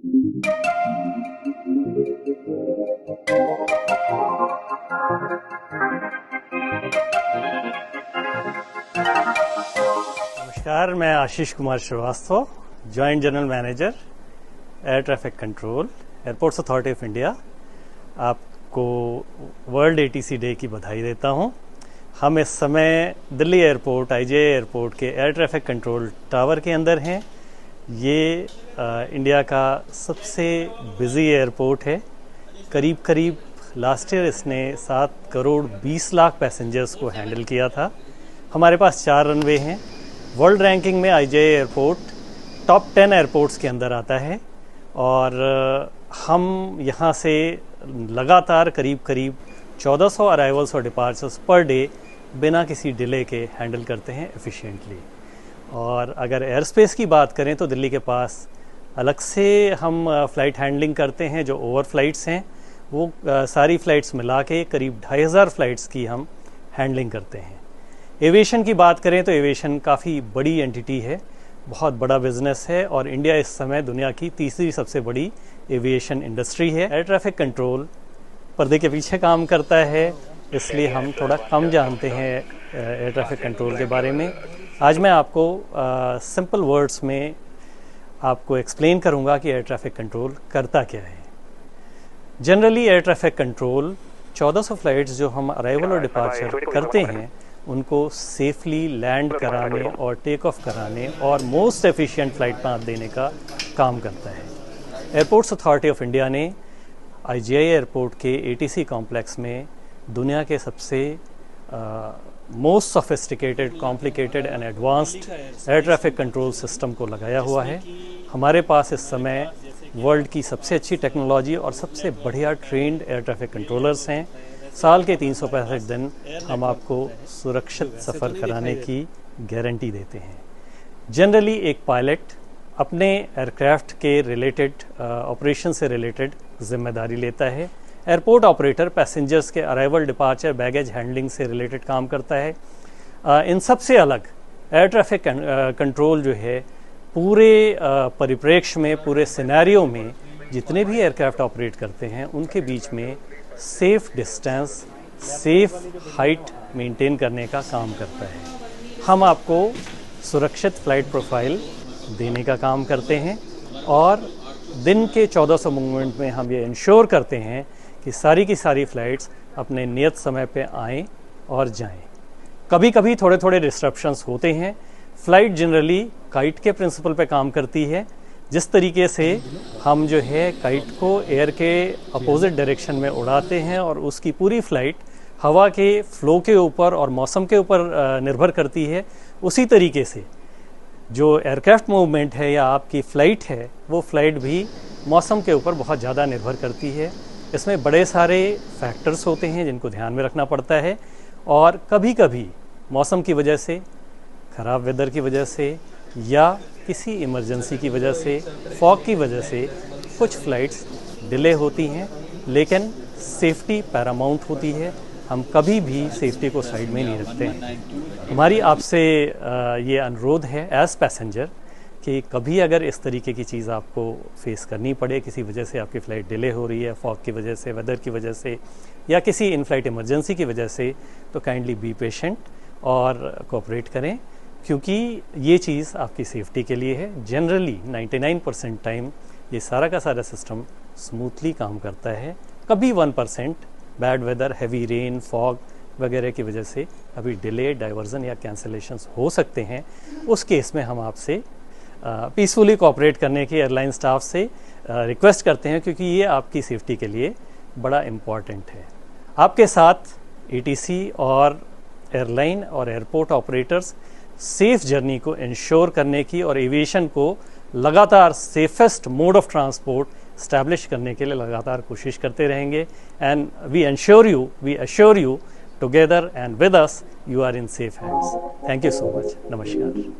नमस्कार, मैं Ashish Kumar Srivastava, joint general manager air traffic control, airports authority of India. आपको world ATC day की बधाई देता हूं। हम इस समय दिल्ली एयरपोर्ट, आईजीआई एयरपोर्ट के एयर ट्रैफिक कंट्रोल टावर के अंदर हैं। ये इंडिया का सबसे बिजी एयरपोर्ट है। करीब लास्ट ईयर इसने 7 करोड़ 20 लाख पैसेंजर्स को हैंडल किया था। हमारे पास 4 रनवे हैं। वर्ल्ड रैंकिंग में आईजीआई एयरपोर्ट टॉप 10 एयरपोर्ट्स के अंदर आता है और हम यहाँ से लगातार करीब 1400 अराइवल्स और डिपार्चर्स पर डे बिना किसी डिले के हैंडल करते हैं एफिशिएंटली। और अगर एयर स्पेस की बात करें तो दिल्ली के पास अलग से हम फ़्लाइट हैंडलिंग करते हैं। जो ओवर फ्लाइट्स हैं वो सारी फ़्लाइट्स मिला के करीब 2500 फ़्लाइट्स की हम हैंडलिंग करते हैं। एविएशन की बात करें तो एविएशन काफ़ी बड़ी एंटिटी है, बहुत बड़ा बिजनेस है और इंडिया इस समय दुनिया की तीसरी सबसे बड़ी एविएशन इंडस्ट्री है। एयर ट्रैफिक कंट्रोल पर्दे के पीछे काम करता है, इसलिए हम थोड़ा कम जानते हैं एयर ट्रैफिक कंट्रोल के बारे में। आज मैं आपको सिंपल वर्ड्स में आपको एक्सप्लेन करूंगा कि एयर ट्रैफिक कंट्रोल करता क्या है। Generally air traffic control 1400 flights जो हम अराइवल और डिपार्चर करते हैं उनको सेफली लैंड कराने और टेक ऑफ कराने और मोस्ट एफिशिएंट फ्लाइट पाथ देने का काम करता है। एयरपोर्ट्स अथॉरिटी ऑफ इंडिया ने आईजीआई एयरपोर्ट के एटीसी कॉम्प्लेक्स में दुनिया के सबसे most sophisticated, complicated and advanced air traffic control system को लगाया हुआ है। हमारे पास इस समय वर्ल्ड की सबसे अच्छी टेक्नोलॉजी और सबसे बढ़िया ट्रेंड एयर ट्रैफिक कंट्रोलर्स हैं। साल के 365 दिन हम आपको सुरक्षित सफ़र कराने की गारंटी देते हैं। जनरली एक पायलट अपने एयरक्राफ्ट के रिलेटेड ऑपरेशन से रिलेटेड जिम्मेदारी लेता है। एयरपोर्ट ऑपरेटर पैसेंजर्स के अराइवल, डिपार्चर, बैगेज हैंडलिंग से रिलेटेड काम करता है। इन सब से अलग एयर ट्रैफिक कंट्रोल जो है पूरे परिप्रेक्ष्य में, पूरे सिनेरियो में जितने भी एयरक्राफ्ट ऑपरेट करते हैं उनके बीच में safe distance, safe height maintain करने का काम करता है। हम आपको सुरक्षित फ्लाइट प्रोफाइल देने का काम करते हैं और दिन के 1400 मूवमेंट में हम ये इंश्योर करते हैं कि सारी की सारी फ्लाइट्स अपने नियत समय पे आएँ और जाएं। कभी कभी थोड़े डिस्ट्रप्शंस होते हैं। फ़्लाइट जनरली काइट के प्रिंसिपल पे काम करती है। जिस तरीके से हम जो है काइट को एयर के अपोजिट डायरेक्शन में उड़ाते हैं और उसकी पूरी फ़्लाइट हवा के फ़्लो के ऊपर और मौसम के ऊपर निर्भर करती है, उसी तरीके से जो एयरक्राफ्ट मूवमेंट है या आपकी फ़्लाइट है वो फ़्लाइट भी मौसम के ऊपर बहुत ज़्यादा निर्भर करती है। इसमें बड़े सारे फैक्टर्स होते हैं जिनको ध्यान में रखना पड़ता है और कभी कभी मौसम की वजह से, ख़राब वेदर की वजह से या किसी इमरजेंसी की वजह से, फॉग की वजह से कुछ फ़्लाइट्स डिले होती हैं, लेकिन सेफ्टी पैरामाउंट होती है। हम कभी भी सेफ्टी को साइड में नहीं रखते हैं। हमारी आपसे ये अनुरोध है एज पैसेंजर कि कभी अगर इस तरीके की चीज़ आपको फेस करनी पड़े, किसी वजह से आपकी फ़्लाइट डिले हो रही है, फॉग की वजह से, वेदर की वजह से या किसी इन फ्लाइट इमरजेंसी की वजह से, तो काइंडली बी पेशेंट और कोऑपरेट करें, क्योंकि ये चीज़ आपकी सेफ्टी के लिए है। जनरली 99% टाइम ये सारा का सारा सिस्टम स्मूथली काम करता है। कभी 1% bad weather, heavy rain, fog वगैरह की वजह से अभी डिले, डाइवर्जन या कैंसलेशंस हो सकते हैं। उस केस में हम आपसे पीसफुली कोऑपरेट करने की एयरलाइन स्टाफ से रिक्वेस्ट करते हैं, क्योंकि ये आपकी सेफ्टी के लिए बड़ा इम्पॉर्टेंट है। आपके साथ एटीसी और एयरलाइन और एयरपोर्ट ऑपरेटर्स सेफ जर्नी को इंश्योर करने की और एविएशन को लगातार safest mode of transport establish करने के लिए लगातार कोशिश करते रहेंगे। And we assure you together and with us you are in safe hands. Thank you so much. नमस्कार।